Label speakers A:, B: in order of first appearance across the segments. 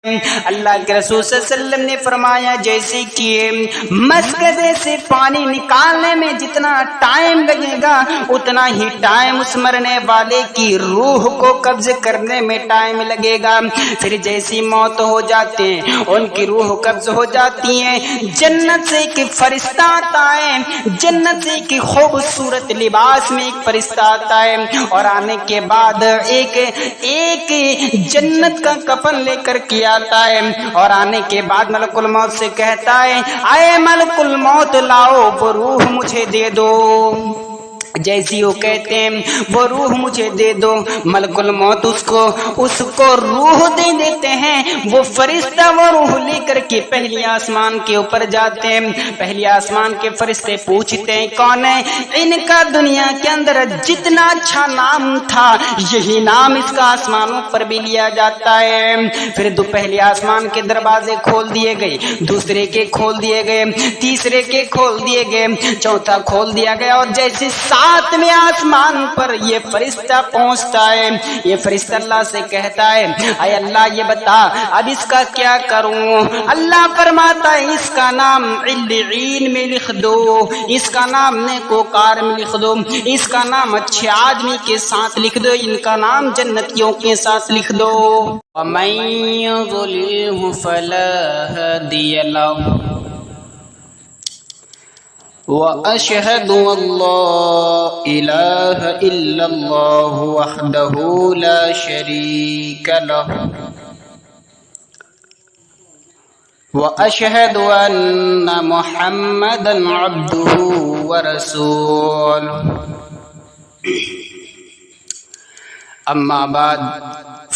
A: اللہ کے رسول صلی اللہ علیہ وسلم نے فرمایا جیسے کہ مسکدے سے پانی نکالنے میں جتنا ٹائم لگے گا اتنا ہی ٹائم اس مرنے والے کی روح کو قبض کرنے میں ٹائم لگے گا. پھر جیسی موت ہو جاتے ہیں ان کی روح قبض ہو جاتی ہے. جنت سے ایک فرشتہ آتا ہے, جنت سے ایک خوبصورت لباس میں ایک فرشتہ آتا ہے اور آنے کے بعد ایک جنت کا کفن لے کر کے آتا ہے اور آنے کے بعد ملک الموت سے کہتا ہے اے ملک الموت لاؤ وہ روح مجھے دے دو. جیسی وہ کہتے ہیں وہ روح مجھے دے دو, ملک الموت اس کو روح دے دیتے ہیں. وہ فرشتہ وہ روح لے کر کے پہلی آسمان کے اوپر جاتے ہیں. پہلی آسمان کے فرشتے پوچھتے ہیں کون ہے؟ ان کا دنیا کے اندر جتنا اچھا نام تھا یہی نام اس کا آسمانوں پر بھی لیا جاتا ہے. پھر پہلی آسمان کے دروازے کھول دیے گئے, دوسرے کے کھول دیے گئے, تیسرے کے کھول دیے گئے, چوتھا کھول دیا گیا اور جیسے ساتویں آسمان پر یہ فرشتہ پہنچتا ہے. یہ فرشتہ اللہ سے کہتا ہے اے اللہ یہ بتا اب اس کا کیا کروں؟ اللہ فرماتا ہے اس کا نام علیین میں لکھ دو, اس کا نام نیکوکار میں لکھ دو, اس کا نام اچھے آدمی کے ساتھ لکھ دو, ان کا نام جنتیوں کے ساتھ لکھ دو. وَمَن يُضْلِلْهُ فَلَا هَادِيَ لَهُ وَأَشْهَدُ أَن لَّا إِلَٰهَ إِلَّا اللَّهُ وَحْدَهُ لَا شَرِيكَ لَهُ وَأَشْهَدُ أَنَّ مُحَمَّدًا عَبْدُهُ وَرَسُولُهُ. أما بعد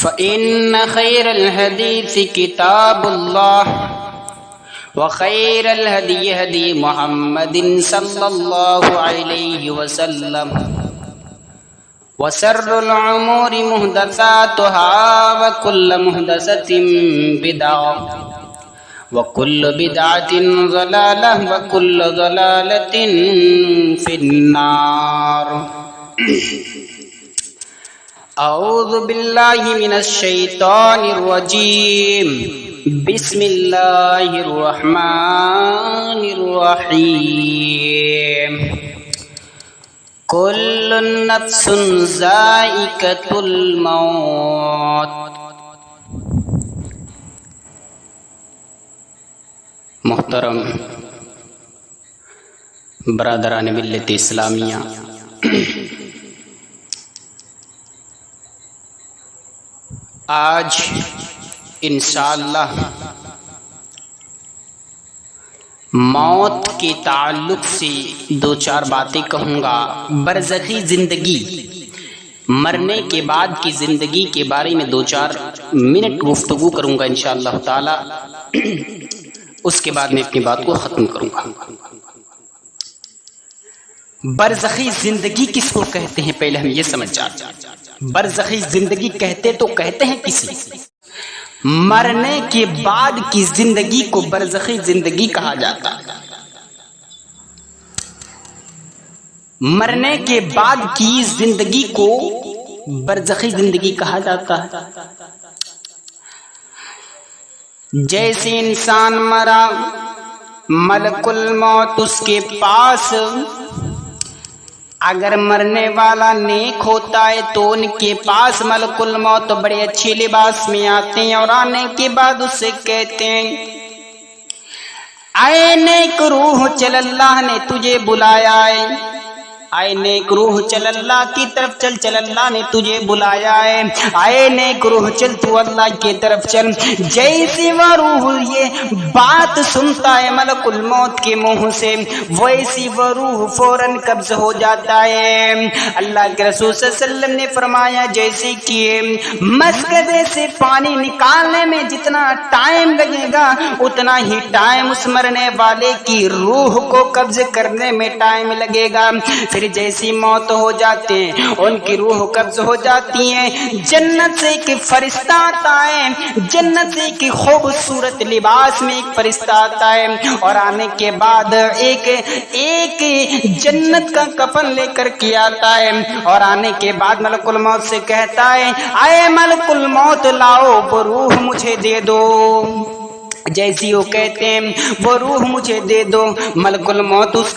A: فإن خير الحديث كتاب الله وخير الهدي هدي محمد صلى الله عليه وسلم وشر الأمور محدثاتها وكل محدثة بدعة وكل بدعة ضلالة وكل ضلالة في النار. اعوذ باللہ من الشیطان الرجیم. بسم اللہ الرحمن الرحیم. کل نفس ذائقۃ الموت. محترم برادران ملت اسلامیہ, آج انشاءاللہ موت کے تعلق سے دو چار باتیں کہوں گا. برزخی زندگی, مرنے کے بعد کی زندگی کے بارے میں دو چار منٹ گفتگو کروں گا انشاءاللہ تعالی. اس کے بعد میں اپنی بات کو ختم کروں گا. برزخی زندگی کس کو کہتے ہیں پہلے ہم یہ سمجھ جاتے ہیں. برزخی زندگی کہتے تو کہتے ہیں کسی مرنے کے بعد کی زندگی کو برزخی زندگی کہا جاتا ہے. مرنے کے بعد کی زندگی کو برزخی زندگی کہا جاتا ہے. جیسے انسان مرا, ملک الموت اس کے پاس اگر مرنے والا نیک ہوتا ہے تو ان کے پاس ملک الموت بڑے اچھے لباس میں آتے ہیں اور آنے کے بعد اسے کہتے ہیں اے نیک روح چل اللہ نے تجھے بلایا ہے, اے نیک روح چل اللہ کی طرف چل, چل اللہ نے تجھے بلایا ہے, اے نیک روح چل تو اللہ کی طرف چل. جیسے وہ روح یہ بات سنتا ہے ملک الموت کے منہ سے ویسی وہ روح فوراً قبض ہو جاتا ہے. اللہ کے رسول صلی اللہ علیہ وسلم نے فرمایا جیسے کہ مسکدے سے پانی نکالنے میں جتنا ٹائم لگے گا اتنا ہی ٹائم اس مرنے والے کی روح کو قبض کرنے میں ٹائم لگے گا. پھر پھر جیسی موت ہو جاتے ہیں ان کی روح قبض ہو جاتی ہے، جنت سے ایک فرشتہ آتا ہے، جنت سے ایک خوبصورت لباس میں ایک فرشتہ آتا ہے، اور آنے کے بعد ایک جنت کا کفن لے کر کے آتا ہے، اور آنے کے بعد ملک الموت سے کہتا ہے اے ملک الموت لاؤ وہ روح مجھے دے دو۔ جیسی وہ کہتے ہیں وہ روح مجھے دے دو، ملک الموت اس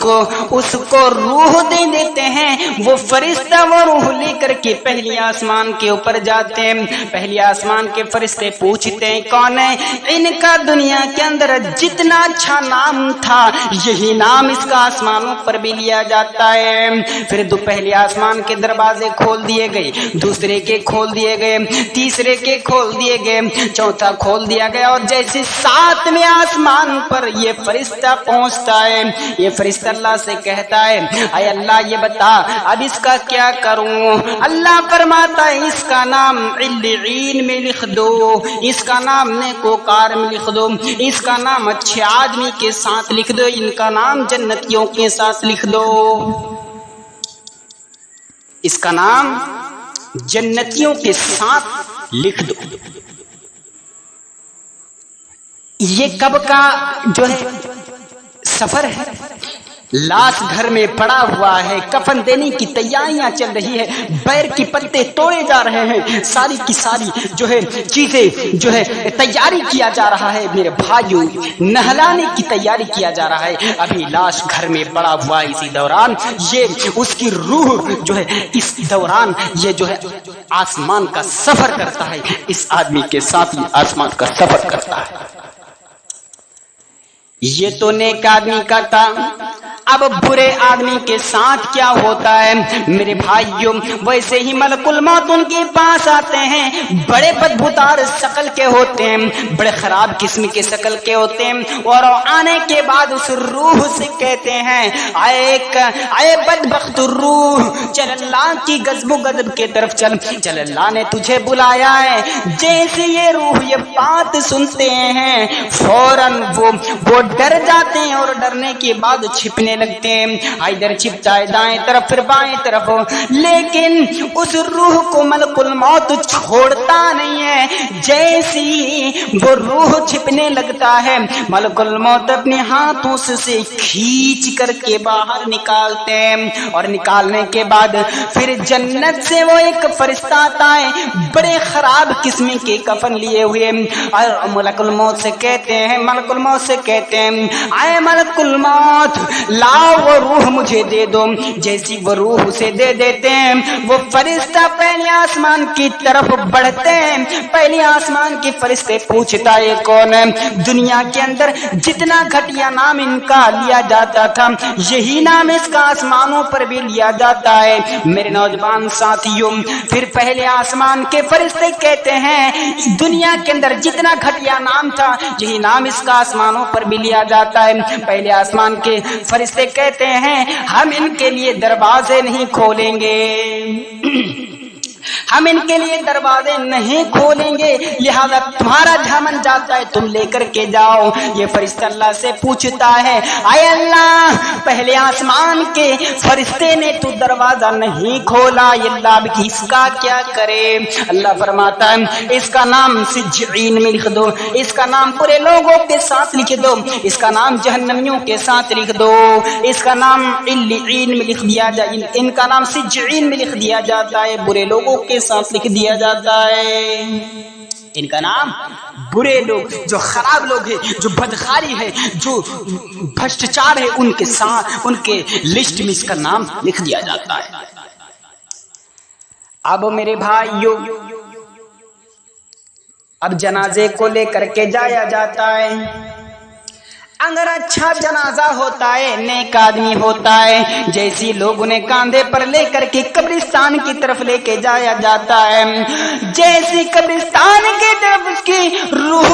A: کو روح دے دیتے ہیں، وہ فرشتہ وہ روح لے کر کے پہلی آسمان کے اوپر جاتے ہیں۔ پہلی آسمان کے فرشتے پوچھتے ہیں کون ہے؟ ان کا دنیا کے اندر جتنا اچھا نام تھا یہی نام اس کا آسمانوں پر بھی لیا جاتا ہے۔ پھر دو پہلی آسمان کے دروازے کھول دیے گئے، دوسرے کے کھول دیے گئے، تیسرے کے کھول دیے گئے، چوتھا کھول دیا گیا، اور جیسے ساتویں آسمان پر یہ فرشتہ پہنچتا ہے، یہ فرشتہ اللہ سے کہتا ہے اے اللہ یہ بتا اب اس کا کیا کروں؟ اللہ فرماتا ہے اس کا نام علیین میں لکھ دو، اس کا نام نیکوکار میں لکھ دو، اس کا نام اچھے آدمی کے ساتھ لکھ دو، ان کا نام جنتیوں کے ساتھ لکھ دو، اس کا نام جنتیوں کے ساتھ لکھ دو۔ یہ کب کا جو ہے سفر ہے؟ لاش گھر میں پڑا ہوا ہے، کفن دینے کی تیاریاں چل رہی ہے، بیر کی پتے توڑے جا رہے ہیں، ساری کی ساری جو ہے چیزیں جو ہے تیاری کیا جا رہا ہے، میرے بھائیوں نہلانے کی تیاری کیا جا رہا ہے، ابھی لاش گھر میں پڑا ہوا ہے، اسی دوران یہ اس کی روح جو ہے اس دوران یہ جو ہے آسمان کا سفر کرتا ہے، اس آدمی کے ساتھ یہ آسمان کا سفر کرتا ہے۔ یہ تو نیک آدمی کا تھا، اب برے آدمی کے ساتھ کیا ہوتا ہے میرے بھائیوں؟ ویسے ہی ملک الموت ان کے پاس آتے ہیں، بڑے بدبودار شکل کے ہوتے ہیں، بڑے خراب قسم کے شکل کے ہوتے ہیں، اور آنے کے بعد اس روح سے کہتے ہیں اے بدبخت روح چل اللہ کی غضب و غضب کے طرف چل، چل اللہ نے تجھے بلایا ہے۔ جیسے یہ روح یہ بات سنتے ہیں فوراً وہ ڈر جاتے ہیں، اور ڈرنے کے بعد چھپنے لگتے ہیں، ادھر چھپتا ہے دائیں طرف پھر بائیں طرف، لیکن اس روح کو ملک الموت چھوڑتا نہیں ہے۔ جیسی وہ روح چھپنے لگتا ہے ملک الموت اپنے ہاتھوں سے کھینچ کر کے باہر نکالتے ہیں، اور نکالنے کے بعد پھر جنت سے وہ ایک فرشتہ آتا ہے بڑے خراب قسم کے کفن لیے ہوئے، اور ملک الموت سے کہتے ہیں اے ملک الموت لاؤ وہ روح مجھے دے دو۔ جیسی وہ روح اسے دے دیتے ہیں، وہ فرشتہ پہلے آسمان کی طرف بڑھتے ہیں، پہلے آسمان کے فرشتے پوچھتا ہے کون ہے؟ دنیا کے اندر جتنا گھٹیا نام ان کا لیا جاتا تھا یہی نام اس کا آسمانوں پر بھی لیا جاتا ہے۔ میرے نوجوان ساتھیوں پھر پہلے آسمان کے فرشتے کہتے ہیں دنیا کے اندر جتنا گھٹیا نام تھا یہی نام اس کا آسمانوں پر بھی لیا جاتا ہے۔ پہلے آسمان کے فرشتے کہتے ہیں ہم ان کے لیے دروازے نہیں کھولیں گے، ہم ان کے لیے دروازے نہیں کھولیں گے، لہذا تمہارا جہمن جاتا ہے تم لے کر کے جاؤ۔ یہ فرشتہ اللہ سے پوچھتا ہے اے اللہ پہلے آسمان کے فرشتے نے تو دروازہ نہیں کھولا، اللہ اب اس کا کیا کرے؟ اللہ فرماتا ہے اس کا نام سجعین میں لکھ دو، اس کا نام پورے لوگوں کے ساتھ لکھ دو، اس کا نام جہنمیوں کے ساتھ لکھ دو، اس کا نام علیین میں لکھ دیا جائے، ان کا نام سجعین میں لکھ دیا جاتا ہے، برے لوگوں کے ساتھ لکھ دیا جاتا ہے۔ ان کا نام برے لوگ جو خراب لوگ ہیں، جو بدخاری ہے، جو بھشٹاچار ہے، ان کے ساتھ ان کے لسٹ میں اس کا نام لکھ دیا جاتا ہے۔ اب میرے بھائیوں اب جنازے کو لے کر کے جایا جاتا ہے، اگر اچھا جنازہ ہوتا ہے نیک آدمی ہوتا ہے، جیسی لوگ انہیں کاندھے پر لے کر کے قبرستان کی طرف لے کے جایا جاتا ہے، جیسی قبرستان کی طرف اس کی روح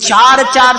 A: 4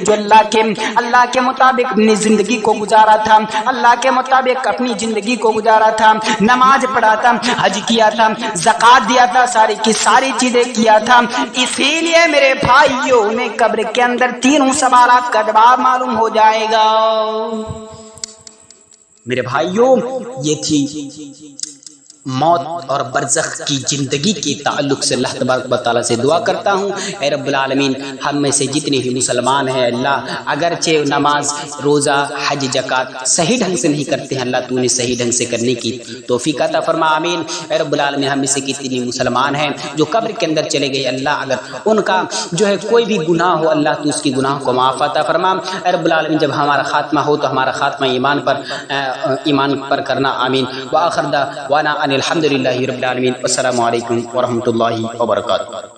A: جو اللہ کے مطابق اپنی زندگی کو گزارا تھا، اللہ کے مطابق اپنی زندگی کو گزارا تھا، نماز پڑھا تھا، حج کیا تھا، زکات دیا تھا، ساری کی ساری چیزیں کیا تھا، اسی لیے میرے بھائیوں میں قبر کے اندر تینوں سوالات کا جواب معلوم ہو جائے گا۔ میرے بھائیوں، یہ تھی موت اور برزخ کی زندگی کے تعلق سے اللہ تبارک و تعالیٰ سے دعا کرتا ہوں، اے رب العالمین ہم میں سے جتنے بھی مسلمان ہیں اللہ، اگرچہ نماز روزہ حج زکات صحیح ڈھنگ سے نہیں کرتے ہیں، اللہ تو انہیں صحیح ڈھنگ سے کرنے کی توفیق عطا فرما، آمین۔ اے رب العالمین ہم میں سے کتنے مسلمان ہیں جو قبر کے اندر چلے گئے، اللہ اگر ان کا جو ہے کوئی بھی گناہ ہو، اللہ تو اس کی گناہ کو معاف عطا فرما۔ اے رب العالمین جب ہمارا خاتمہ ہو تو ہمارا خاتمہ ایمان پر کرنا، آمین۔ وآخر دعوانا الحمد للہ رب العالمین، السلام علیکم ورحمۃ اللہ وبرکاتہ۔